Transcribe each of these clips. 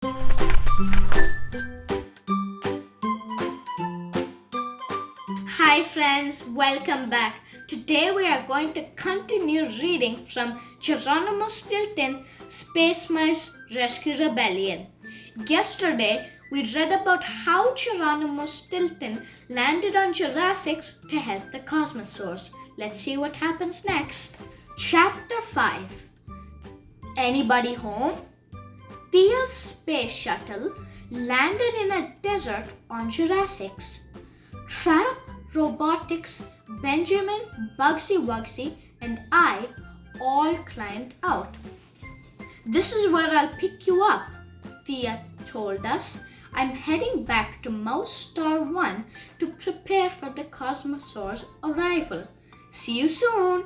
Hi friends, welcome back. Today we are going to continue reading from Geronimo Stilton Spacemice Rescue Rebellion. Yesterday we read about how Geronimo Stilton landed on Jurassic to help the Cosmosaurs. Let's see what happens next. Chapter 5. Anybody home? Thea's space shuttle landed in a desert on Jurassic. Trap, Robotics, Benjamin, Bugsy Wugsy, and I all climbed out. "This is where I'll pick you up," Thea told us. "I'm heading back to Mouse Star 1 to prepare for the Cosmosaur's arrival. See you soon."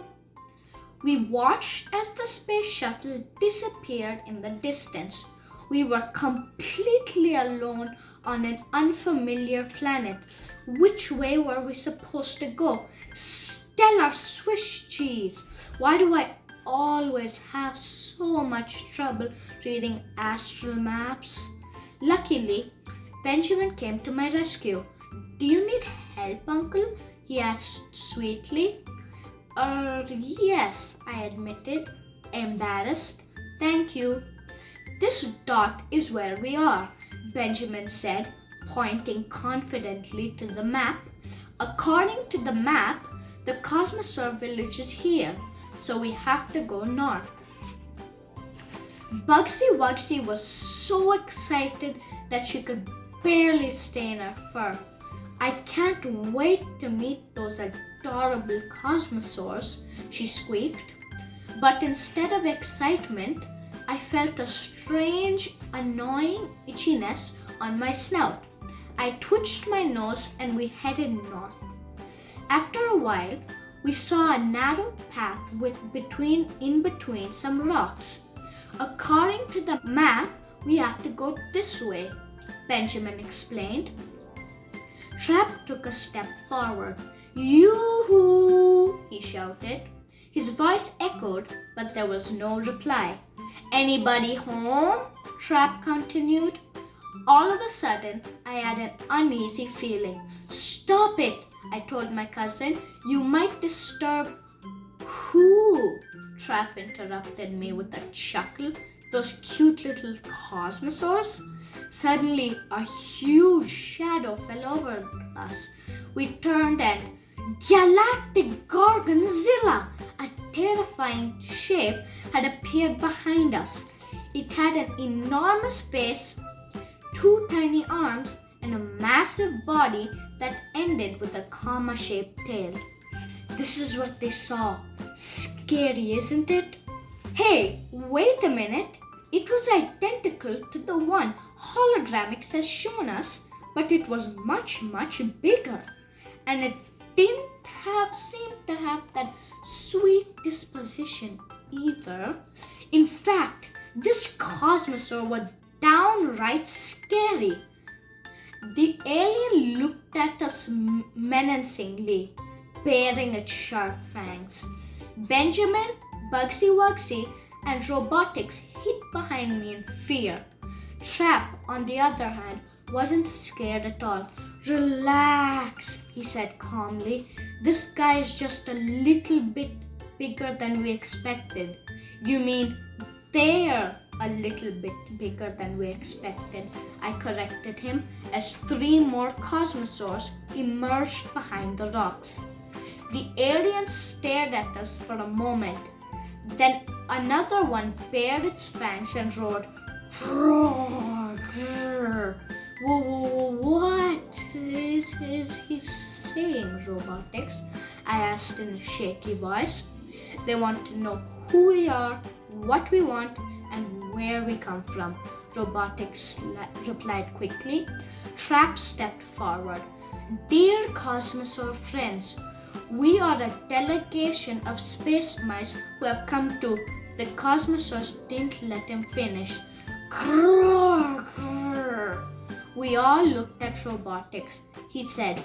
We watched as the space shuttle disappeared in the distance. We were completely alone on an unfamiliar planet. Which way were we supposed to go? Stellar Swiss cheese! Why do I always have so much trouble reading astral maps? Luckily, Benjamin came to my rescue. "Do you need help, Uncle?" he asked sweetly. Yes," I admitted, embarrassed. "Thank you." "This dot is where we are," Benjamin said, pointing confidently to the map. "According to the map, the Cosmosaur village is here, so we have to go north." Bugsy Wugsy was so excited that she could barely stay in her fur. "I can't wait to meet those adorable Cosmosaurs," she squeaked. But instead of excitement, I felt a strange, annoying itchiness on my snout. I twitched my nose and we headed north. After a while, we saw a narrow path in between some rocks. "According to the map, we have to go this way," Benjamin explained. Trap took a step forward. "Yoo-hoo!" he shouted. His voice echoed, but there was no reply. "Anybody home?" Trap continued. All of a sudden, I had an uneasy feeling. "Stop it," I told my cousin. "You might disturb—" "Who?" Trap interrupted me with a chuckle. "Those cute little Cosmosaurs?" Suddenly, a huge shadow fell over us. We turned and Galactic Gorgonzilla, a terrifying shape, had appeared behind us. It had an enormous face, 2 tiny arms, and a massive body that ended with a comma-shaped tail. This is what they saw. Scary, isn't it? Hey, wait a minute. It was identical to the one Hologramics has shown us, but it was much, much bigger. And it didn't seem to have that sweet disposition either. In fact, this Cosmosaur was downright scary. The alien looked at us menacingly, baring its sharp fangs. Benjamin, Bugsy Wugsy, and Robotics hid behind me in fear. Trap, on the other hand, wasn't scared at all. "Relax," he said calmly. "This guy is just a little bit bigger than we expected." "You mean they're a little bit bigger than we expected," I corrected him as 3 more Cosmosaurs emerged behind the rocks. The alien stared at us for a moment. Then another one bared its fangs and roared, "Roar! Grr. What is he saying, Robotics?" I asked in a shaky voice. "They want to know who we are, what we want, and where we come from," Robotics replied quickly. Trap stepped forward. "Dear Cosmosaur friends, we are a delegation of space mice who have come to—" The Cosmosaurs didn't let him finish. "Grrr, grrr." We all looked at Robotics. He said,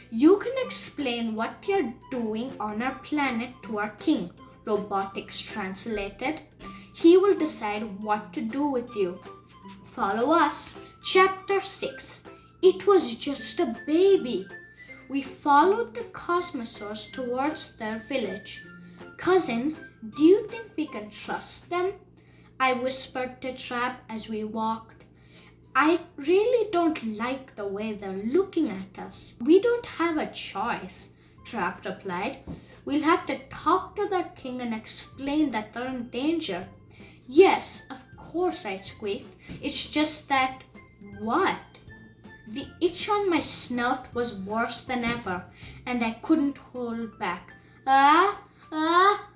"You can explain what you're doing on our planet to our king," Robotics translated. "He will decide what to do with you." Follow us. Chapter 6. It was just a baby. We followed the Cosmosaurs towards their village. Cousin, do you think we can trust them? I whispered to Trap as we walked. I really don't like the way they're looking at us. We don't have a choice, Trap replied. We'll have to talk to their king and explain that they're in danger. Yes, of course, I squeaked. It's just that... What? The itch on my snout was worse than ever, and I couldn't hold back. Achoo!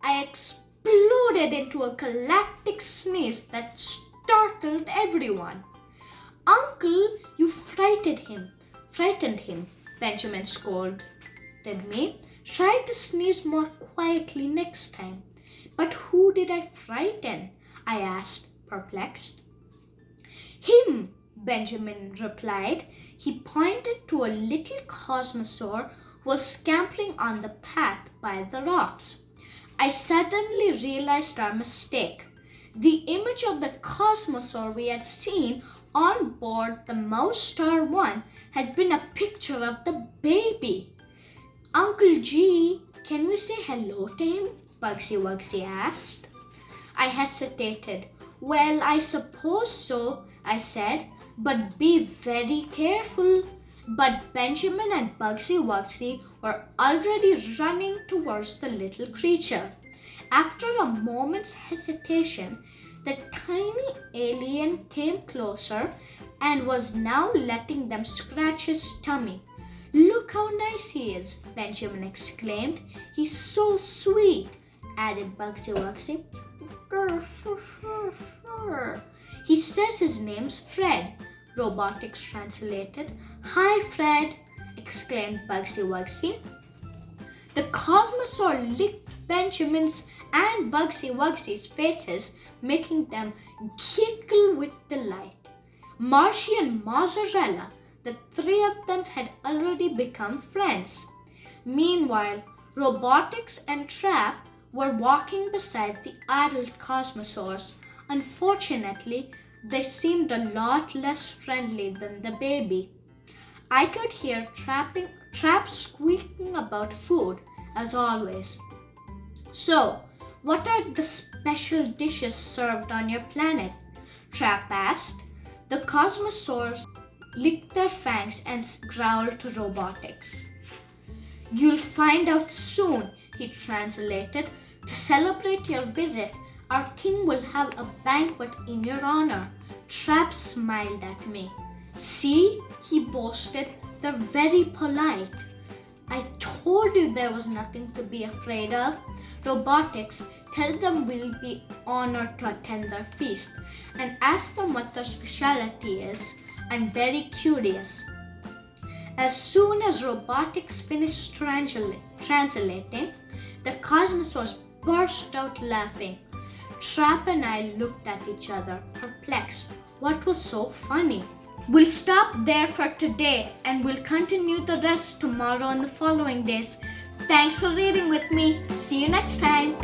I exploded into a galactic sneeze that startled everyone. Uncle, you frightened him, Benjamin scolded me. Try to sneeze more quietly next time. But who did I frighten? I asked, perplexed. Him, Benjamin replied. He pointed to a little cosmosaur who was scampering on the path by the rocks. I suddenly realized our mistake. The image of the cosmosaur we had seen on board the Mouse Star 1 had been a picture of the baby. Uncle G, can we say hello to him? Bugsy Wugsy asked. I hesitated. Well, I suppose so, I said, but be very careful. But Benjamin and Bugsy Wugsy were already running towards the little creature. After a moment's hesitation, the tiny alien came closer and was now letting them scratch his tummy. Look how nice he is, Benjamin exclaimed. He's so sweet, added Bugsy Wugsy. He says his name's Fred, Robotics translated. Hi, Fred, exclaimed Bugsy Wugsy. The Cosmosaur licked Benjamin's and Bugsy Wugsy's faces, making them giggle with delight. Marshy and Mozzarella, the three of them had already become friends. Meanwhile, Robotics and Trap were walking beside the adult Cosmosaurs. Unfortunately, they seemed a lot less friendly than the baby. I could hear Trap squeaking about food, as always. So, what are the special dishes served on your planet? Trap asked. The Cosmosaurs licked their fangs and growled to Robotics. You'll find out soon, he translated. To celebrate your visit, our king will have a banquet in your honor. Trap smiled at me. See, he boasted, they're very polite. I told you there was nothing to be afraid of. Robotics, tell them we'll be honored to attend their feast and ask them what their specialty is. I'm very curious. As soon as Robotics finished translating, the Cosmosaurs burst out laughing. Trap and I looked at each other, perplexed. What was so funny? We'll stop there for today and we'll continue the rest tomorrow and the following days. Thanks for reading with me. See you next time.